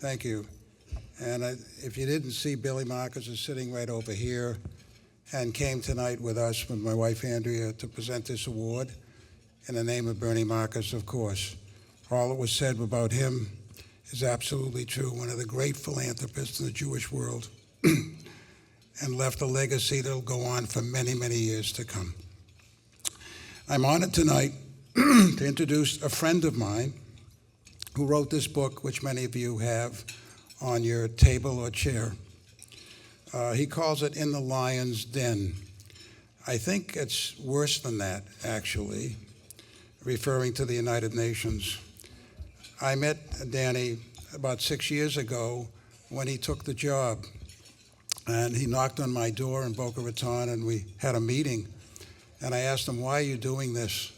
Thank you. And if you didn't see, Billy Marcus is sitting right over here and came tonight with us, with my wife Andrea, to present this award in the name of Bernie Marcus, of course. All that was said about him is absolutely true. One of the great philanthropists in the Jewish world and left a legacy that'll go on for many, many years to come. I'm honored tonight to introduce a friend of mine who wrote this book, which many of you have on your table or chair. He calls it In the Lion's Den. I think it's worse than that, actually, referring to the United Nations. I met Danny about 6 years ago when he took the job, and he knocked on my door in Boca Raton, and we had a meeting, and I asked him, why are you doing this?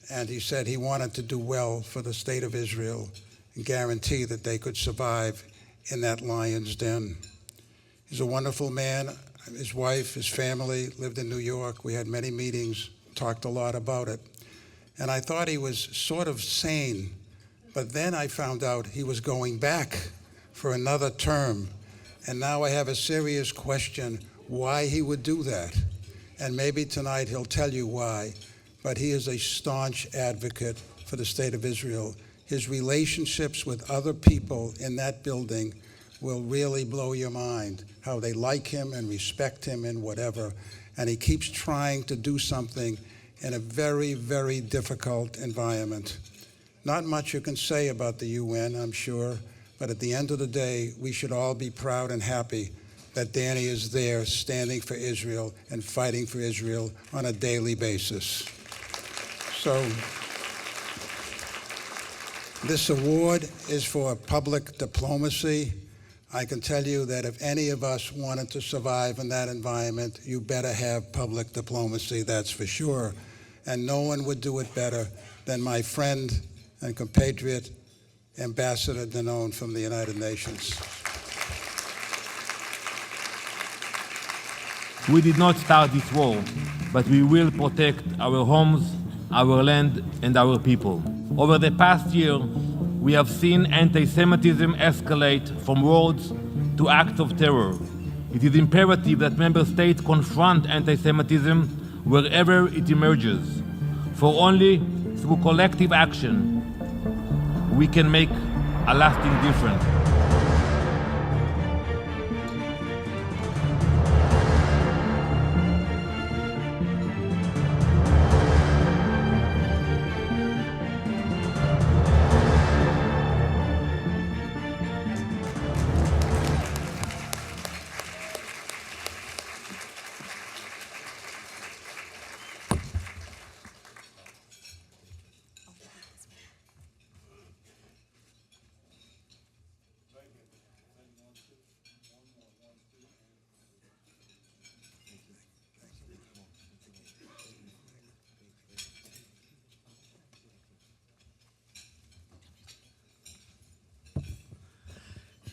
And he said he wanted to do well for the state of Israel and guarantee that they could survive in that lion's den. He's a wonderful man. His wife, his family lived in New York. We had many meetings, talked a lot about it. And I thought he was sort of sane, but then I found out he was going back for another term. And now I have a serious question why he would do that. And maybe tonight he'll tell you why. But he is a staunch advocate for the state of Israel. His relationships with other people in that building will really blow your mind, how they like him and respect him and whatever. And he keeps trying to do something in a very, very difficult environment. Not much you can say about the UN, I'm sure, but at the end of the day, we should all be proud and happy that Danny is there standing for Israel and fighting for Israel on a daily basis. So this award is for public diplomacy. I can tell you that if any of us wanted to survive in that environment, you better have public diplomacy, that's for sure. And no one would do it better than my friend and compatriot, Ambassador Danon from the United Nations. We did not start this war, but we will protect our homes, our land, and our people. Over the past year, we have seen anti-Semitism escalate from words to acts of terror. It is imperative that member states confront anti-Semitism wherever it emerges. For only through collective action we can make a lasting difference.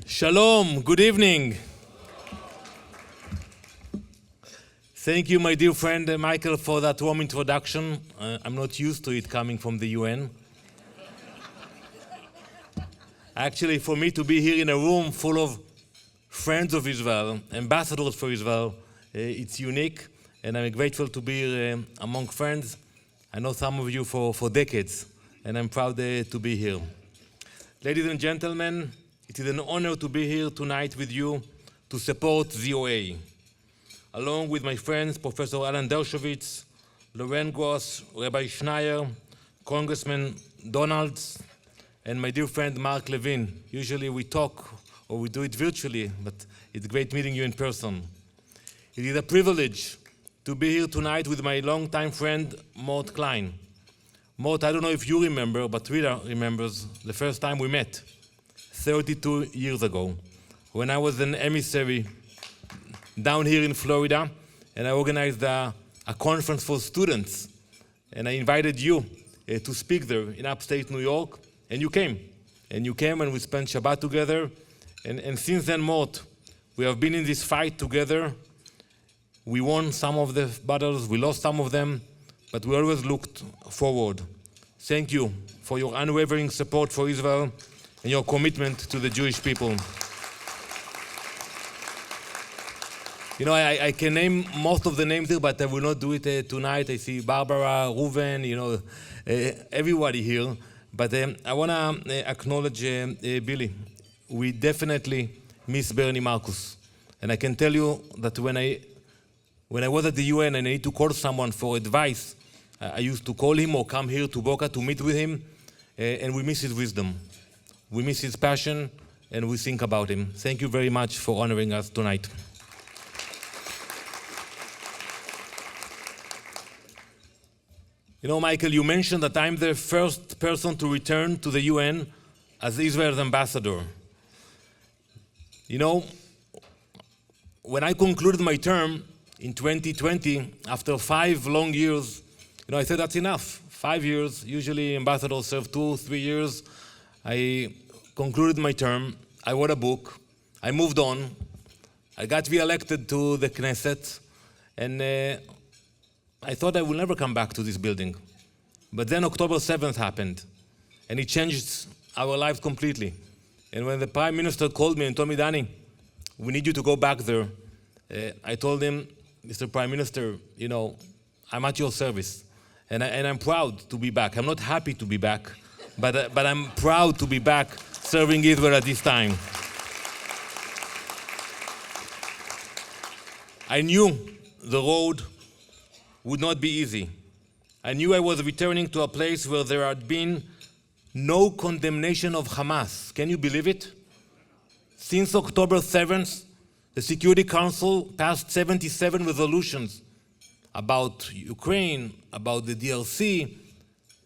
Shalom, good evening. Thank you, my dear friend Michael, for that warm introduction. I'm not used to it coming from the UN. Actually, for me to be here in a room full of friends of Israel, ambassadors for Israel, it's unique, and I'm grateful to be here among friends. I know some of you for decades, and I'm proud to be here. Ladies and gentlemen, it is an honor to be here tonight with you to support ZOA. Along with my friends, Professor Alan Dershowitz, Loren Gross, Rabbi Schneier, Congressman Donalds, and my dear friend Mark Levin. Usually we talk or we do it virtually, but it's great meeting you in person. It is a privilege to be here tonight with my longtime friend, Mort Klein. Mort, I don't know if you remember, but Rita remembers the first time we met. 32 years ago, when I was an emissary down here in Florida, and I organized a conference for students, and I invited you to speak there in upstate New York, and you came. And you came and we spent Shabbat together, and since then, Mort, we have been in this fight together. We won some of the battles, we lost some of them, but we always looked forward. Thank you for your unwavering support for Israel, and your commitment to the Jewish people. You know, I can name most of the names here, but I will not do it tonight. I see Barbara, Reuven, you know, everybody here. But I want to acknowledge Billy. We definitely miss Bernie Marcus. And I can tell you that when I was at the UN and I need to call someone for advice, I used to call him or come here to Boca to meet with him, and we miss his wisdom. We miss his passion, and we think about him. Thank you very much for honoring us tonight. You know, Michael, you mentioned that I'm the first person to return to the UN as Israel's ambassador. You know, when I concluded my term in 2020, after 5 long years, you know, I said that's enough. 5 years, usually ambassadors serve 2-3 years. I concluded my term, I wrote a book, I moved on, I got re-elected to the Knesset, and I thought I will never come back to this building. But then October 7th happened, and it changed our lives completely. And when the Prime Minister called me and told me, Danny, we need you to go back there, I told him, Mr. Prime Minister, you know, I'm at your service, and I'm proud to be back. I'm not happy to be back, but I'm proud to be back serving Israel at this time. I knew the road would not be easy. I knew I was returning to a place where there had been no condemnation of Hamas. Can you believe it? Since October 7th, the Security Council passed 77 resolutions about Ukraine, about the DRC,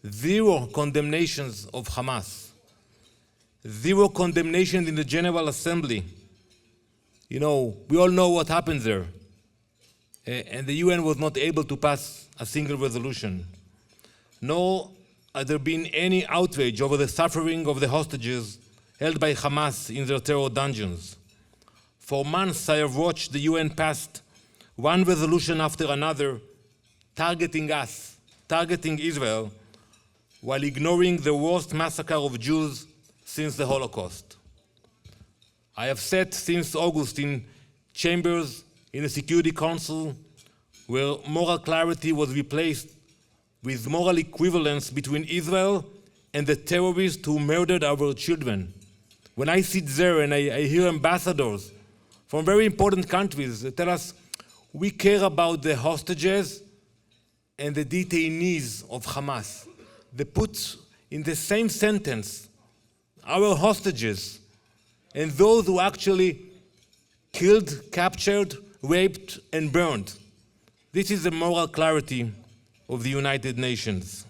0 condemnations of Hamas, 0 condemnation in the General Assembly. You know, we all know what happened there. And the UN was not able to pass a single resolution. Nor had there been any outrage over the suffering of the hostages held by Hamas in their terror dungeons. For months I have watched the UN pass one resolution after another, targeting us, targeting Israel, while ignoring the worst massacre of Jews since the Holocaust. I have sat since August in chambers in the Security Council where moral clarity was replaced with moral equivalence between Israel and the terrorists who murdered our children. When I sit there and I hear ambassadors from very important countries that tell us, we care about the hostages and the detainees of Hamas. They put in the same sentence our hostages and those who actually killed, captured, raped, and burned. This is the moral clarity of the United Nations.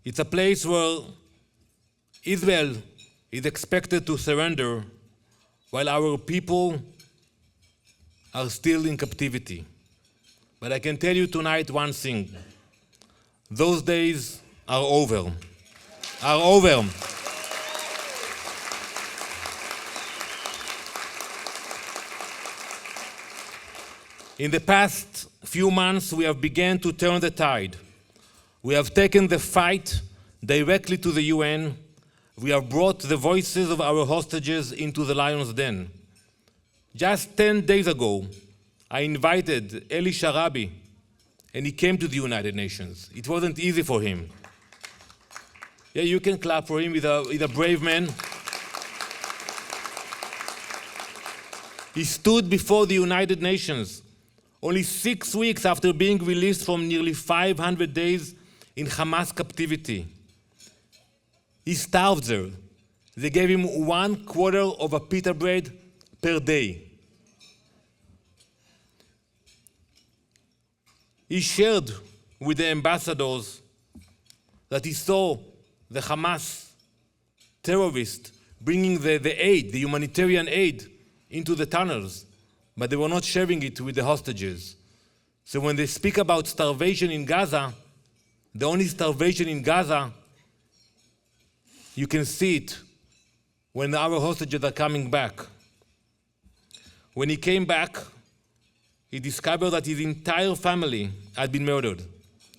It's a place where Israel is expected to surrender while our people are still in captivity. But I can tell you tonight one thing. Those days are over. Are over. In the past few months, we have begun to turn the tide. We have taken the fight directly to the UN. We have brought the voices of our hostages into the lion's den. Just 10 days ago, I invited Eli Sharabi, and he came to the United Nations. It wasn't easy for him. Yeah, you can clap for him. He's a brave man. He stood before the United Nations only 6 weeks after being released from nearly 500 days in Hamas captivity. He starved there. They gave him 1/4 of a pita bread per day. He shared with the ambassadors that he saw the Hamas terrorists bringing the aid, the humanitarian aid, into the tunnels, but they were not sharing it with the hostages. So when they speak about starvation in Gaza, the only starvation in Gaza, you can see it when our hostages are coming back. When he came back, he discovered that his entire family had been murdered.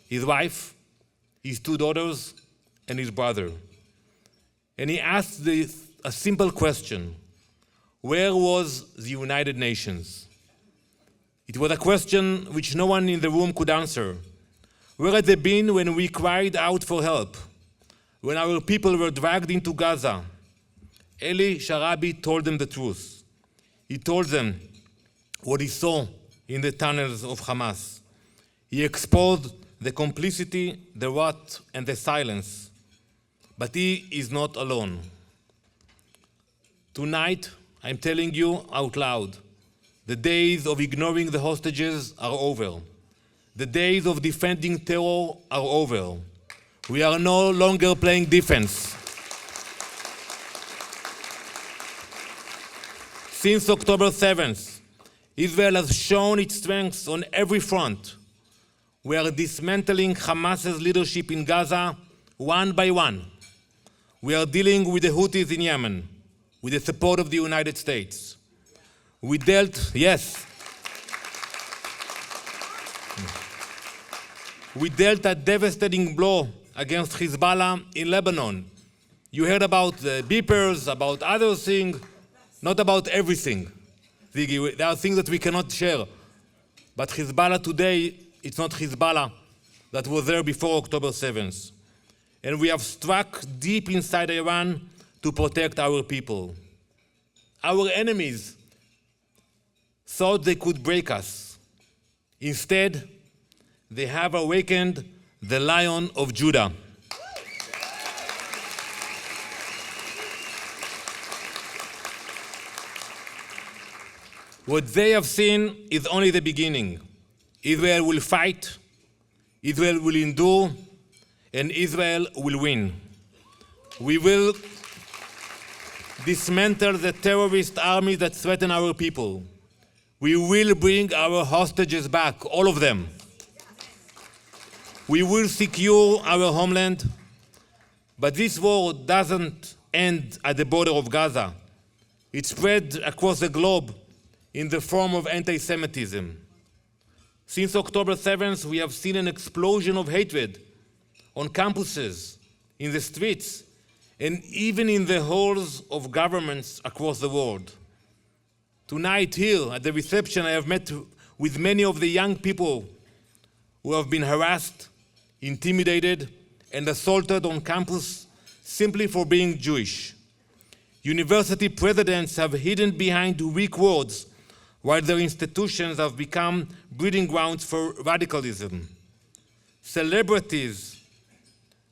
His wife, his 2 daughters, and his brother. And he asked a simple question: where was the United Nations? It was a question which no one in the room could answer. Where had they been when we cried out for help? When our people were dragged into Gaza? Eli Sharabi told them the truth. He told them what he saw in the tunnels of Hamas. He exposed the complicity, the rot, and the silence. But he is not alone. Tonight, I'm telling you out loud, the days of ignoring the hostages are over. The days of defending terror are over. We are no longer playing defense. Since October 7th, Israel has shown its strength on every front. We are dismantling Hamas's leadership in Gaza one by one. We are dealing with the Houthis in Yemen with the support of the United States. We dealt a devastating blow against Hezbollah in Lebanon. You heard about the beepers, about other things, not about everything. There are things that we cannot share. But Hezbollah today, it's not Hezbollah that was there before October 7th. And we have struck deep inside Iran to protect our people. Our enemies thought they could break us. Instead, they have awakened the Lion of Judah. What they have seen is only the beginning. Israel will fight, Israel will endure, and Israel will win. We will dismantle the terrorist armies that threaten our people. We will bring our hostages back, all of them. We will secure our homeland, but this war doesn't end at the border of Gaza. It spread across the globe in the form of anti-Semitism. Since October 7th, we have seen an explosion of hatred on campuses, in the streets, and even in the halls of governments across the world. Tonight here at the reception, I have met with many of the young people who have been harassed, intimidated, and assaulted on campus simply for being Jewish. University presidents have hidden behind weak words while their institutions have become breeding grounds for radicalism. Celebrities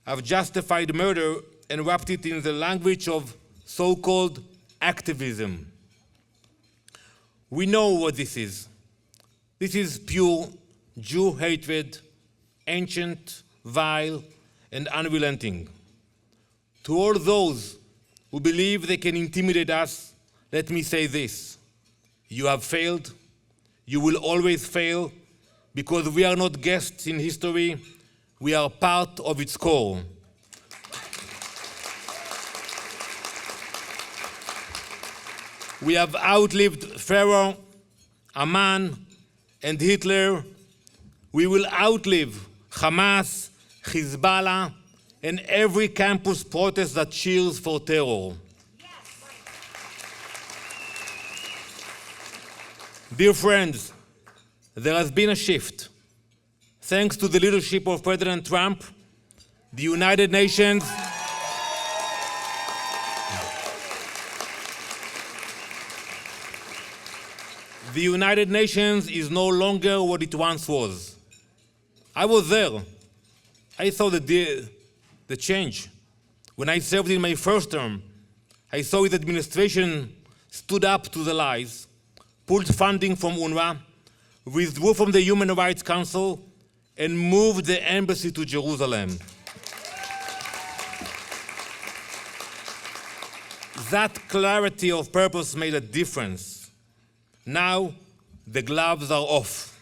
have justified murder and wrapped it in the language of so-called activism. We know what this is. This is pure Jew hatred, ancient, vile, and unrelenting. To all those who believe they can intimidate us, let me say this: you have failed, you will always fail, because we are not guests in history, we are part of its core. We have outlived Pharaoh, Amman, and Hitler. We will outlive Hamas, Hezbollah, and every campus protest that cheers for terror. Dear friends, there has been a shift. Thanks to the leadership of President Trump, the United Nations is no longer what it once was. I was there. I saw the change. When I served in my first term, I saw his administration stood up to the lies, pulled funding from UNRWA, withdrew from the Human Rights Council, and moved the embassy to Jerusalem. That clarity of purpose made a difference. Now, the gloves are off.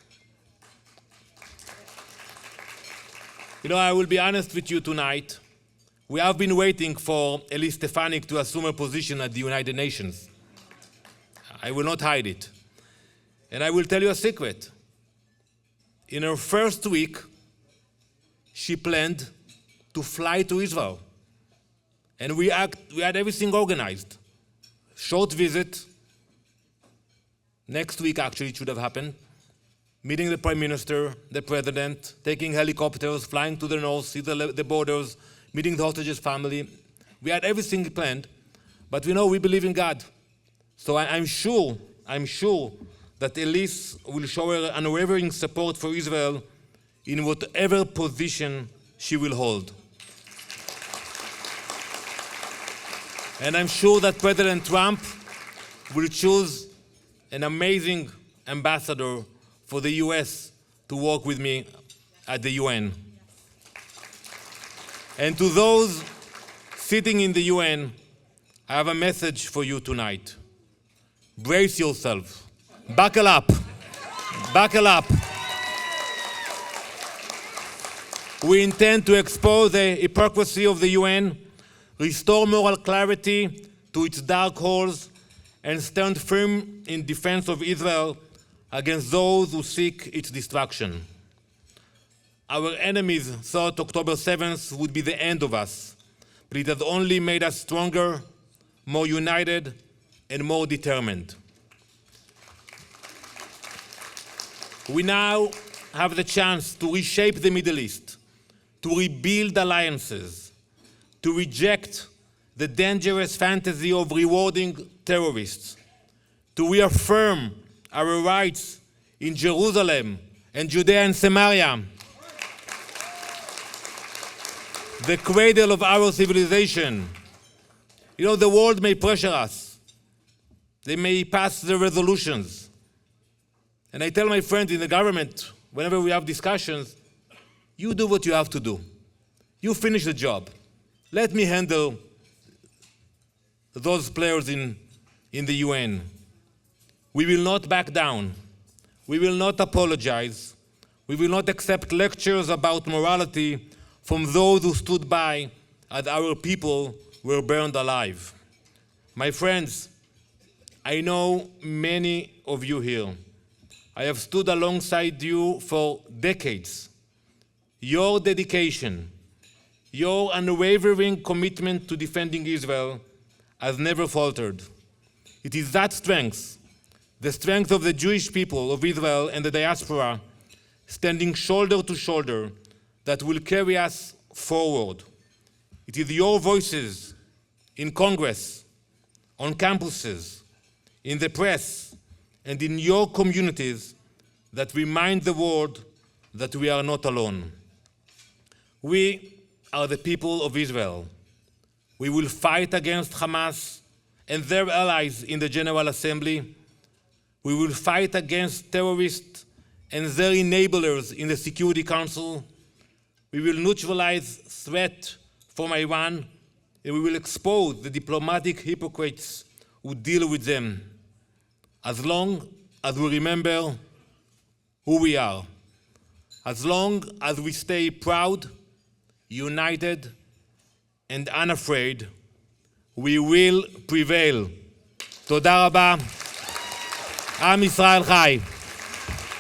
I will be honest with you tonight. We have been waiting for Elise Stefanik to assume a position at the United Nations. I will not hide it. And I will tell you a secret. In her first week, she planned to fly to Israel. And we had everything organized. Short visit, next week actually it should have happened, meeting the Prime Minister, the President, taking helicopters, flying to the north, see the borders, meeting the hostages' family. We had everything planned, but we believe in God. So I'm sure that Elise will show her unwavering support for Israel in whatever position she will hold. And I'm sure that President Trump will choose an amazing ambassador for the US to work with me at the UN. And to those sitting in the UN, I have a message for you tonight. Brace yourself. Buckle up. Buckle up. We intend to expose the hypocrisy of the UN, restore moral clarity to its dark holes, and stand firm in defense of Israel against those who seek its destruction. Our enemies thought October 7th would be the end of us, but it has only made us stronger, more united, and more determined. We now have the chance to reshape the Middle East, to rebuild alliances, to reject the dangerous fantasy of rewarding terrorists, to reaffirm our rights in Jerusalem and Judea and Samaria, the cradle of our civilization. The world may pressure us. They may pass the resolutions. And I tell my friends in the government, whenever we have discussions, you do what you have to do. You finish the job. Let me handle those players in the UN. We will not back down. We will not apologize. We will not accept lectures about morality from those who stood by as our people were burned alive. My friends, I know many of you here. I have stood alongside you for decades. Your dedication, your unwavering commitment to defending Israel has never faltered. It is that strength, the strength of the Jewish people of Israel and the diaspora, standing shoulder to shoulder, that will carry us forward. It is your voices in Congress, on campuses, in the press, and in your communities that remind the world that we are not alone. We are the people of Israel. We will fight against Hamas and their allies in the General Assembly. We will fight against terrorists and their enablers in the Security Council. We will neutralize threat from Iran, and we will expose the diplomatic hypocrites who deal with them, as long as we remember who we are, as long as we stay proud, united, and unafraid, we will prevail. תודה רבה. עם ישראל חי.